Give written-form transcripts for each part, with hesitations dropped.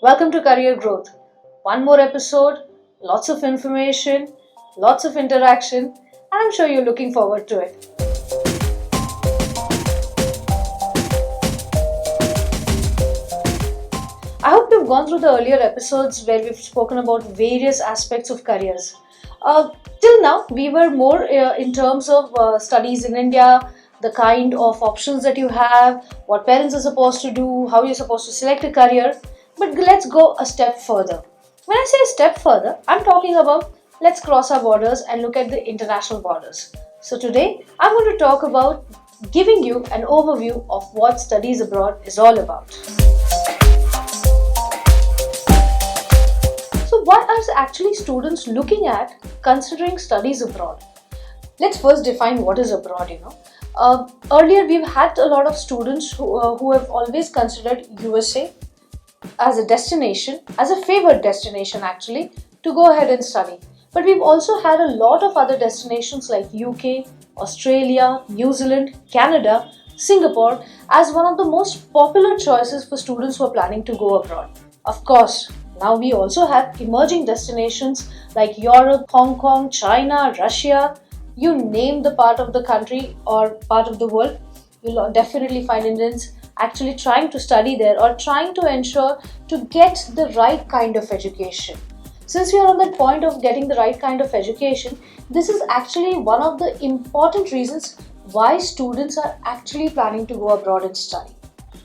Welcome to Career Growth. One more episode, lots of information, lots of interaction, and I'm sure you're looking forward to it. I hope you've gone through the earlier episodes where we've spoken about various aspects of careers. Till now, we were more in terms of studies in India, the kind of options that you have, what parents are supposed to do, how you're supposed to select a career. But let's go a step further. When I say a step further, I'm talking about let's cross our borders and look at the international borders. So today, I'm going to talk about giving you an overview of what studies abroad is all about. So what are actually students looking at considering studies abroad? Let's first define what is abroad, Earlier, we've had a lot of students who have always considered USA as a destination, as a favored destination actually, to go ahead and study. But we've also had a lot of other destinations like UK, Australia, New Zealand, Canada, Singapore as one of the most popular choices for students who are planning to go abroad. Of course, now we also have emerging destinations like Europe, Hong Kong, China, Russia. You name the part of the country or part of the world, you'll definitely find Indians actually trying to study there or trying to ensure to get the right kind of education. Since we are on that point of getting the right kind of education, this is actually one of the important reasons why students are actually planning to go abroad and study.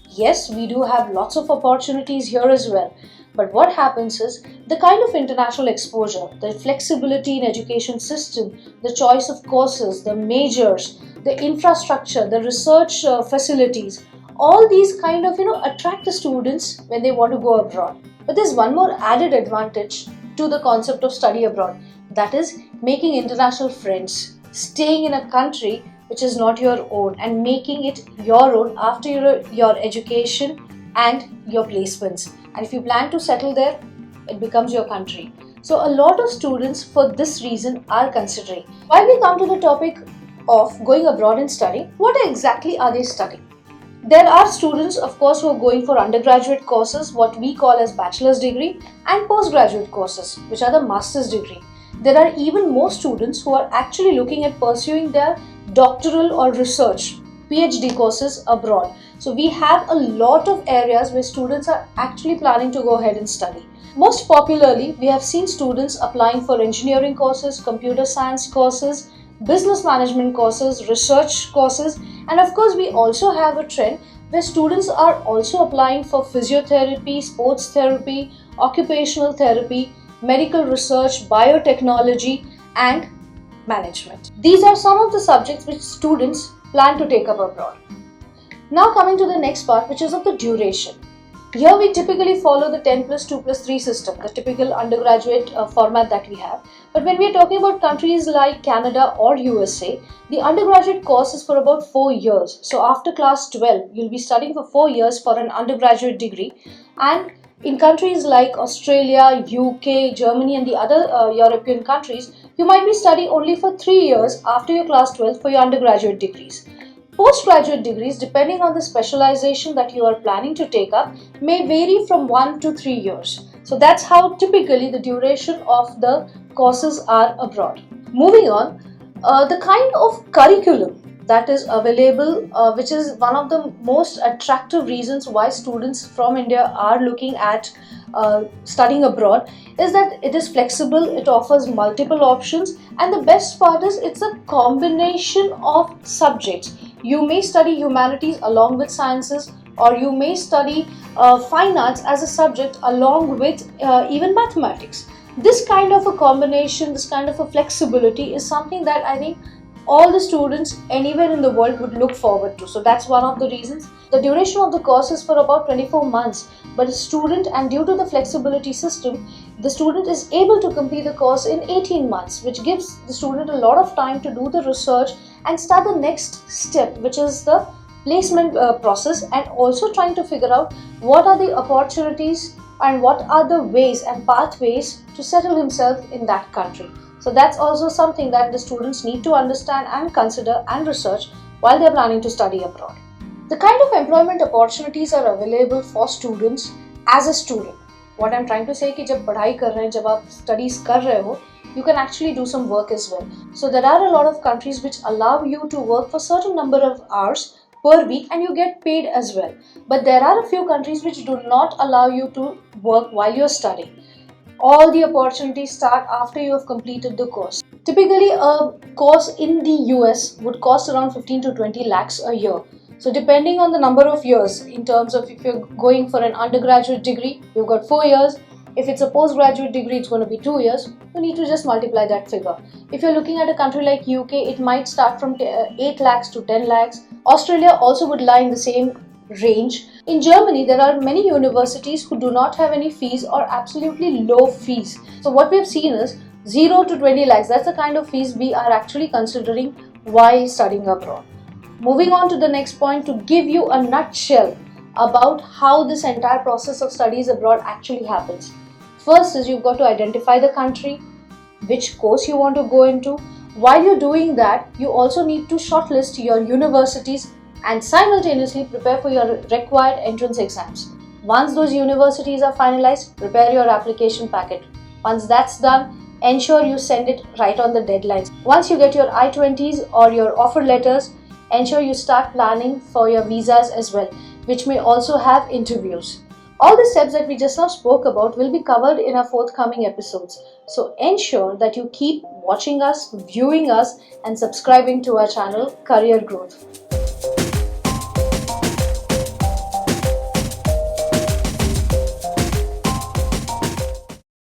Yes, we do have lots of opportunities here as well. But what happens is the kind of international exposure, the flexibility in education system, the choice of courses, the majors, the infrastructure, the research facilities, all these kind of attract the students when they want to go abroad. But there's one more added advantage to the concept of study abroad, that is making international friends, staying in a country which is not your own and making it your own after your education and your placements. And if you plan to settle there, it becomes your country. So a lot of students for this reason are considering. While we come to the topic of going abroad and studying, what exactly are they studying? There are students, of course, who are going for undergraduate courses, what we call as bachelor's degree, and postgraduate courses, which are the master's degree. There are even more students who are actually looking at pursuing their doctoral or research PhD courses abroad. So we have a lot of areas where students are actually planning to go ahead and study. Most popularly, we have seen students applying for engineering courses, computer science courses, business management courses, research courses, and of course we also have a trend where students are also applying for physiotherapy, sports therapy, occupational therapy, medical research, biotechnology, and management. These are some of the subjects which students plan to take up abroad. Now coming to the next part, which is of the duration. Here we typically follow the 10 plus 2 plus 3 system, the typical undergraduate format that we have. But when we are talking about countries like Canada or USA, the undergraduate course is for about 4 years. So after class 12, you'll be studying for 4 years for an undergraduate degree. And in countries like Australia, UK, Germany and the other European countries, you might be studying only for 3 years after your class 12 for your undergraduate degrees. Postgraduate degrees, depending on the specialization that you are planning to take up, may vary from 1 to 3 years. So that's how typically the duration of the courses are abroad. Moving on, the kind of curriculum that is available, which is one of the most attractive reasons why students from India are looking at studying abroad, is that it is flexible, it offers multiple options, and the best part is it's a combination of subjects. You may study humanities along with sciences, or you may study fine arts as a subject along with even mathematics. This kind of a combination, this kind of a flexibility is something that I think all the students anywhere in the world would look forward to. So that's one of the reasons. The duration of the course is for about 24 months, but a student, and due to the flexibility system, the student is able to complete the course in 18 months, which gives the student a lot of time to do the research and start the next step, which is the placement process, and also trying to figure out what are the opportunities and what are the ways and pathways to settle himself in that country. So that's also something that the students need to understand and consider and research while they're planning to study abroad. The kind of employment opportunities are available for students as a student. What I'm trying to say कि जब पढ़ाई कर रहे हैं, जब आप studies कर रहे हो, you can actually do some work as well. So there are a lot of countries which allow you to work for certain number of hours per week and you get paid as well. But there are a few countries which do not allow you to work while you're studying. All the opportunities start after you have completed the course. Typically, a course in the US would cost around 15 to 20 lakhs a year. So, depending on the number of years, in terms of if you're going for an undergraduate degree, you've got 4 years. If it's a postgraduate degree, it's going to be 2 years. You need to just multiply that figure. If you're looking at a country like UK, it might start from 8 lakhs to 10 lakhs. Australia also would lie in the same range. In Germany, there are many universities who do not have any fees or absolutely low fees. So what we have seen is 0 to 20 lakhs. That's the kind of fees we are actually considering while studying abroad. Moving on to the next point, to give you a nutshell about how this entire process of studies abroad actually happens. First is you've got to identify the country, which course you want to go into. While you're doing that, you also need to shortlist your universities and simultaneously prepare for your required entrance exams. Once those universities are finalized, prepare your application packet. Once that's done, ensure you send it right on the deadlines. Once you get your I-20s or your offer letters, ensure you start planning for your visas as well, which may also have interviews. All the steps that we just now spoke about will be covered in our forthcoming episodes. So ensure that you keep watching us, viewing us, and subscribing to our channel, Career Growth.